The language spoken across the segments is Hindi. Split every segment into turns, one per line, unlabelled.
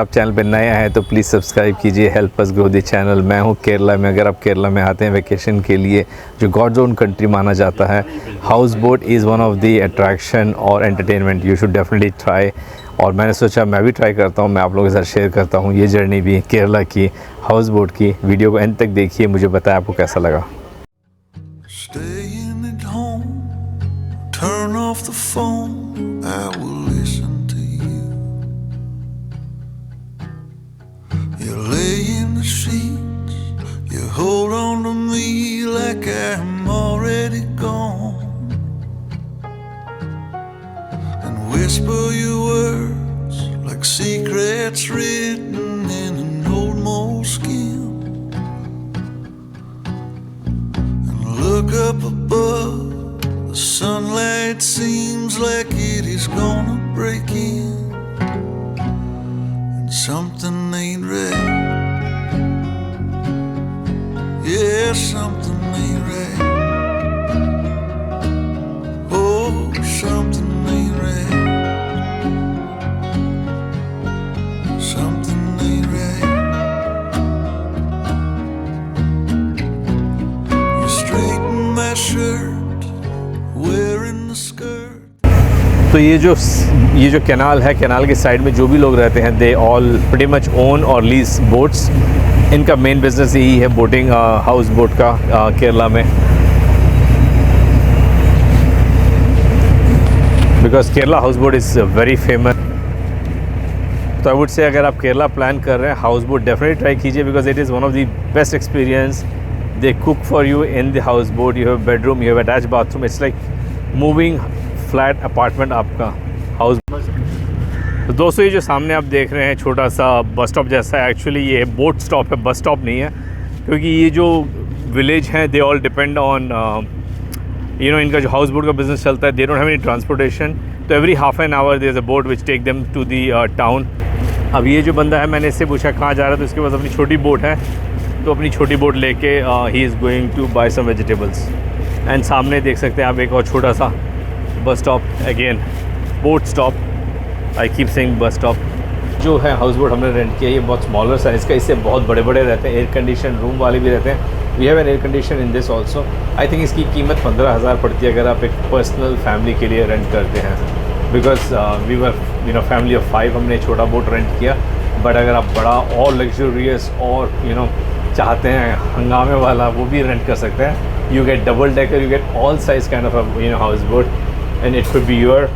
आप चैनल पर नए आए हैं तो प्लीज़ सब्सक्राइब कीजिए, help us grow the channel. मैं हूँ केरला में। अगर आप केरला में आते हैं वेकेशन के लिए, जो गॉड जोन कंट्री माना जाता है, house boat is one of the attraction और entertainment you should definitely try. और मैंने सोचा मैं भी ट्राई करता हूँ, मैं आप लोगों के साथ शेयर करता हूँ ये जर्नी भी केरला की हाउस बोट की। वीडियो को एंड तक देखिए, मुझे बताएं आपको कैसा लगा।
Turn off the phone, I will listen to you. You lay in the sheets, you hold on to me like I'm already gone, and whisper your words like secrets written in an old moleskin, and look up above. The sunlight seems like it is gonna break in, and something ain't right. Yeah, something ain't right. Oh, something ain't right. Something ain't right. You straighten my shirt.
तो ये जो कैनाल है, कैनाल के साइड में जो भी लोग रहते हैं, they all pretty much own और लीज बोट्स। इनका मेन बिजनेस यही है, बोटिंग, हाउस बोट का केरला में। Because Kerala house boat is very famous. तो आई वुड से अगर आप केरला प्लान कर रहे हैं, हाउस बोट डेफिनेटली ट्राई कीजिए, because it is one of the best experience. They cook for you in the houseboat. You have a bedroom, you have attached bathroom. It's like moving flat apartment आपका हाउस। तो दोस्तों, ये जो सामने आप देख रहे हैं छोटा सा बस स्टॉप जैसा है, एक्चुअली ये बोट स्टॉप है, बस स्टॉप नहीं है। क्योंकि ये जो विलेज हैं, दे ऑल डिपेंड ऑन इनका जो हाउस बोट का बिजनेस चलता है। They don't have any transportation, तो every half an hour there is a boat which take them to the town. अब ये जो बंदा है, मैंने इससे पूछा कहाँ जा रहा है, तो इसके पास अपनी छोटी बोट है। तो अपनी छोटी बोट लेके he is going to buy some vegetables. And सामने देख सकते हैं आप एक और छोटा सा bus stop, again boat stop. I keep saying bus stop. जो है हाउस बोट हमने रेंट किया, ये बहुत स्मॉलर साइज़ का, इससे बहुत बड़े बड़े रहते हैं, एयर कंडीशन रूम वाले भी रहते हैं। We have an air condition in this also. I think इसकी कीमत 15,000 पड़ती है अगर आप एक पर्सनल फैमिली के लिए रेंट करते हैं। Because we were family of 5, हमने छोटा बोट रेंट किया। बट अगर आप बड़ा और लग्जूरियस और चाहते हैं हंगामे वाला, वो भी रेंट कर सकते हैं। You get double decker, you get all size kind of house boat, and it could be your.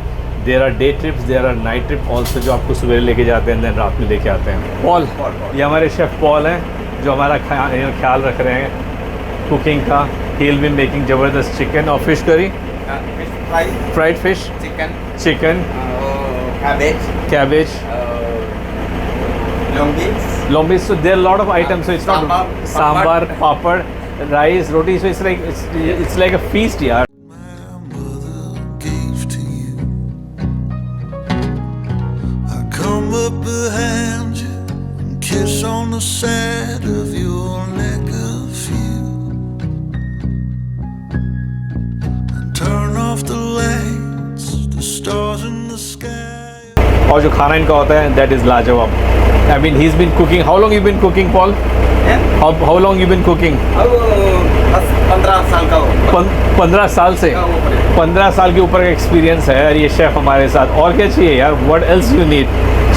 There are day trips, there are night trip also, जो आपको सुबह लेके जाते हैं, देन रात में लेके आते हैं। पॉल, ये हमारे शेफ़ पॉल हैं, जो हमारा ख्याल रख रहे हैं कुकिंग का। ही विल बी मेकिंग ज़बरदस्त चिकन और fish curry, fried fish, chicken, cabbage, long beans. So there are a lot of items. So it's not sambar, papad, rice, roti. So it's like a feast, yaar.
My mother gave to you. I come up behind you and kiss on the side of your neck of you, and turn off the lights, the stars in the sky.
और जो खाना इनका होता है, that is लाजवाब। I mean, he's been cooking. How long you been cooking, Paul?
Yeah?
How long you been cooking?
अब 15 साल का हो।
15 साल से? 15 साल के ऊपर का एक्सपीरियंस है यार ये शेफ़ हमारे साथ। और क्या चाहिए यार? What else you need?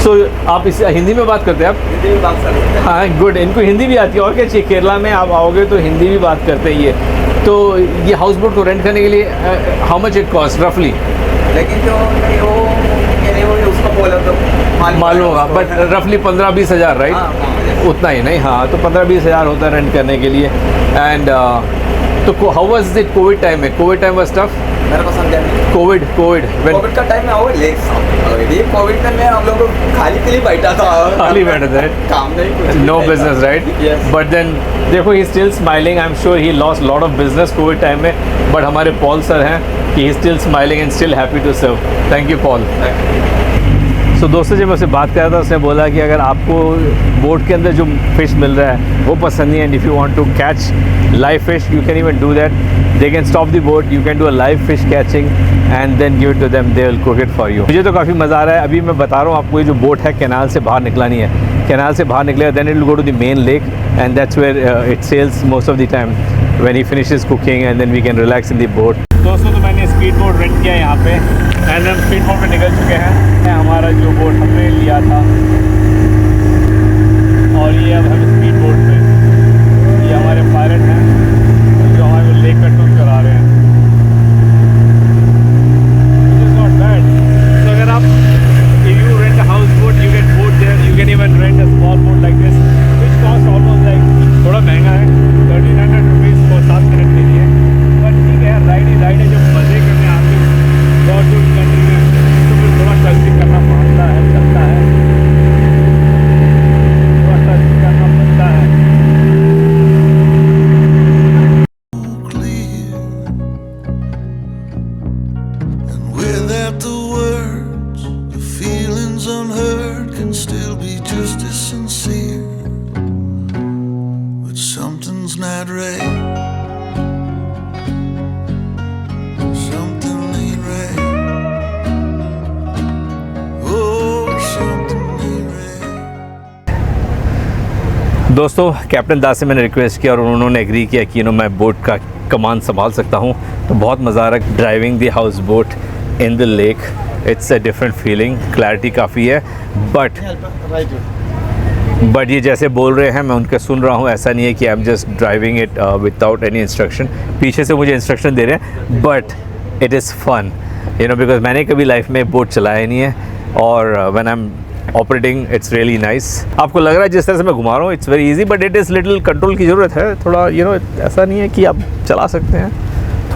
So आप इस हिंदी में बात करते हैं आप?
हिंदी में बात करते हैं।
हाँ, गुड। इनको हिंदी भी आती है। और क्या चाहिए? केरला में आप आओगे तो हिंदी भी बात करते हैं ये। तो ये हाउस बोट को रेंट करने के लिए हाउ मच इट कॉस्ट रफली?
लेकिन जो वो उसको बोला तो
मालूम होगा, बट रफली 15-20 हज़ार, राइट? उतना ही नहीं, हाँ। तो 15-20 हज़ार होता है रेंट करने के लिए। एंड तो how was it covid time में? Covid time was tough.
मेरे को समझा नहीं।
कोविड
का टाइम में आओ कोविड टाइम में हम लोग खाली के लिए बैठा था,
खाली बैठा था,
काम नहीं,
no business, right? But then देखो, he still smiling. I am sure he lost lot of business covid time में, बट हमारे पॉल सर हैं, he still smiling and still happy to serve. Thank you Paul. तो दोस्तों जब मैं उससे बात कर रहा था उसने बोला कि अगर आपको बोट के अंदर जो फ़िश मिल रहा है वो पसंद नहीं है, and if you want to catch live fish you can even do that, they can stop the boat, you can do a live fish catching and then give it to them, they will cook it for you. मुझे तो काफ़ी मज़ा आ रहा है। अभी मैं बता रहा हूँ आपको, ये जो बोट है कैनाल से बाहर निकला नहीं है, कैनाल से बाहर निकलेगा then it will go to the main lake and that's where it sails most of the time when he finishes cooking and then we can relax in the boat. दोस्तों तो मैंने स्पीड बोट रेंट किया यहाँ पे एंड हम स्पीड बोट में निकल चुके हैं। हमारा जो बोट हमने लिया था और ये अब हम स्पीड बोट पे, ये हमारे पायलट हैं जो हमारे लेक का टूर करा रहे हैं। It's not bad. तो अगर आप if you rent a house boat you can boat there, you can even rent a small boat like this which cost almost like, थोड़ा महंगा है 1300 रुपीज़ for 7 मिनट के लिए, पर ठीक है राइड ही राइड है। जब मज़े करने आते हैं बहुत दूर कंट्री में तो फिर थोड़ा सर्चिंग करना पड़ता है, चलता है, थोड़ा सर्चिंग करना पड़ता है।
clear. And without the words, the feelings unheard can still be just as sincere. But something's not right. Something ain't right. Oh, something ain't right.
दोस्तों कैप्टन दास से मैंने रिक्वेस्ट किया और उन्होंने एग्री किया कि मैं बोट का कमान संभाल सकता हूँ। तो बहुत मज़ा आ रहा है driving the house boat in the lake. It's a different feeling, clarity काफ़ी है, बट ये जैसे बोल रहे हैं मैं उनके सुन रहा हूँ। ऐसा नहीं है कि I am just driving it without any instruction, पीछे से मुझे इंस्ट्रक्शन दे रहे हैं, but it is fun because मैंने कभी लाइफ में बोट चलाया नहीं है और when I am operating it's really nice. आपको लग रहा है जिस तरह से मैं घुमा रहा हूँ it's very easy, but it is little control की ज़रूरत है थोड़ा। ऐसा नहीं है कि आप चला सकते हैं,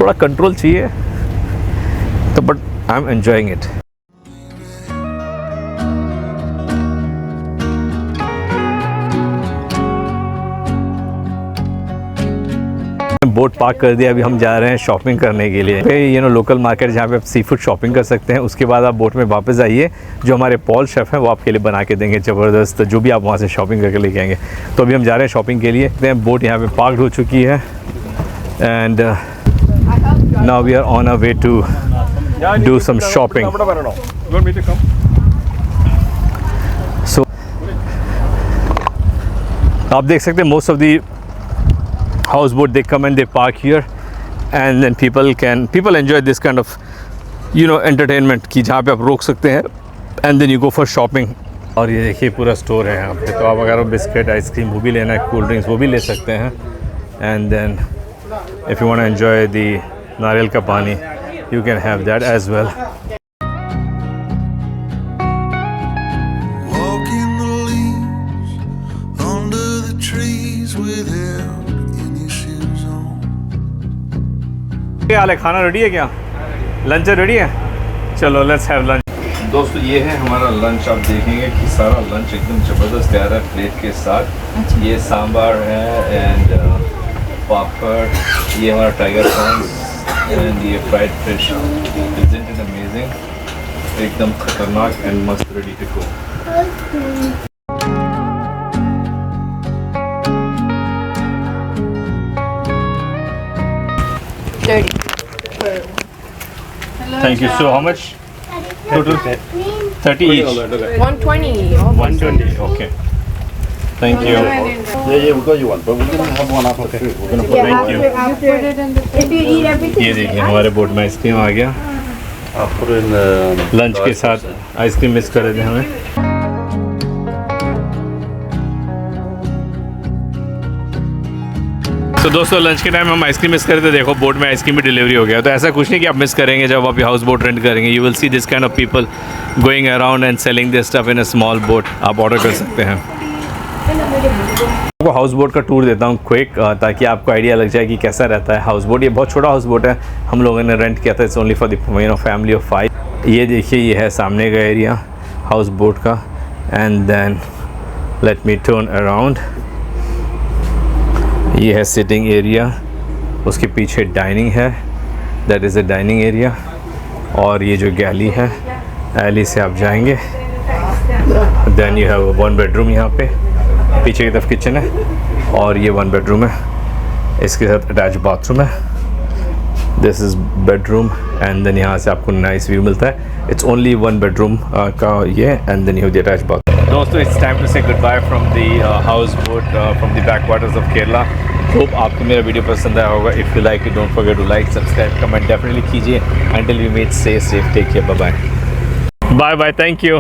थोड़ा कंट्रोल चाहिए। तो but I am enjoying it. Boat park कर दिया, अभी हम जा रहे हैं शॉपिंग करने के लिए। लोकल मार्केट जहाँ पे आप सी फूड शॉपिंग कर सकते हैं। उसके बाद आप बोट में वापस आइए, जो हमारे पॉल शेफ़ हैं वो आपके लिए बना के देंगे ज़बरदस्त, जो भी आप वहाँ से शॉपिंग करके लेके आएंगे। तो अभी हम जा रहे हैं शॉपिंग के लिए। बोट यहाँ पे पार्क हो चुकी है and now we are on a way to do some shopping. So आप देख सकते हैं most of the houseboat they come and they park here and then people enjoy this kind of entertainment कि जहाँ पे आप रोक सकते हैं and then you go for shopping। और ये देखिए पूरा स्टोर है यहाँ पे, तो आप अगर बिस्किट आइसक्रीम वो भी लेना है, कोल्ड ड्रिंक्स वो भी ले सकते हैं। and then if you want to enjoy the नारियल का पानी you can have that as well।
Walking the leaves under the trees without any shoes on.
क्या हाल है, खाना रेडी है क्या? लंच रेडी है? चलो लेट्स हैव लंच। दोस्तों ये है हमारा लंच। आप देखेंगे कि सारा लंच एकदम ज़बरदस्त तैयार है प्लेट के साथ। ये सांभर है एंड पापड़, ये हमारा टाइगर प्रॉन्स एंड ये fried fish. Isn't it amazing? एकदम खतरनाक एंड मस्त, ready to go. Thank you. So how much? Total 30 each.
120.
120. Okay. Thank you.
Yeah, we got you one, but we're gonna have one after food. We're gonna put
Thank you.
If you eat everything,
ये देखिए हमारे बोट में आइसक्रीम आ गया।
I'll put in the
lunch के साथ आइसक्रीम मिस कर रहे थे हमें। तो दोस्तों लंच के टाइम हम आइसक्रीम मिस कर रहे थे। देखो बोट में आइसक्रीम भी डिलीवरी हो गया। तो ऐसा कुछ नहीं कि आप मिस करेंगे जब आप हाउस बोट रेंट करेंगे। You will see this kind of people going around and selling this stuff in a small boat. आप ऑर्डर कर सकते हैं। आपको हाउस बोट का टूर देता हूँ क्विक, ताकि आपको आइडिया लग जाए कि कैसा रहता है हाउस बोट। ये बहुत छोटा हाउस बोट है, हम लोगों ने रेंट किया था। It's only for the family of 5। ये देखिए ये है सामने का एरिया हाउस बोट का। And then let me turn around. ये है सिटिंग एरिया, उसके पीछे डाइनिंग है, that is a dining area. और ये जो गैली है, एली से आप जाएंगे देन यू हैव 1 बेडरूम यहाँ पे, पीछे की तरफ किचन है और ये 1 बेडरूम है, इसके साथ अटैच बाथरूम है। This is bedroom and then यहाँ से आपको नाइस व्यू मिलता है। इट्स ओनली 1 बेडरूम का ये, and then you have the attach bathroom. दोस्तों it's time to say goodbye from the houseboat from the backwaters of Kerala. Hope आपको मेरा वीडियो पसंद आया होगा। If you like it don't forget to like, subscribe, comment definitely कीजिए। Until we meet, stay safe, take care, bye bye, thank you.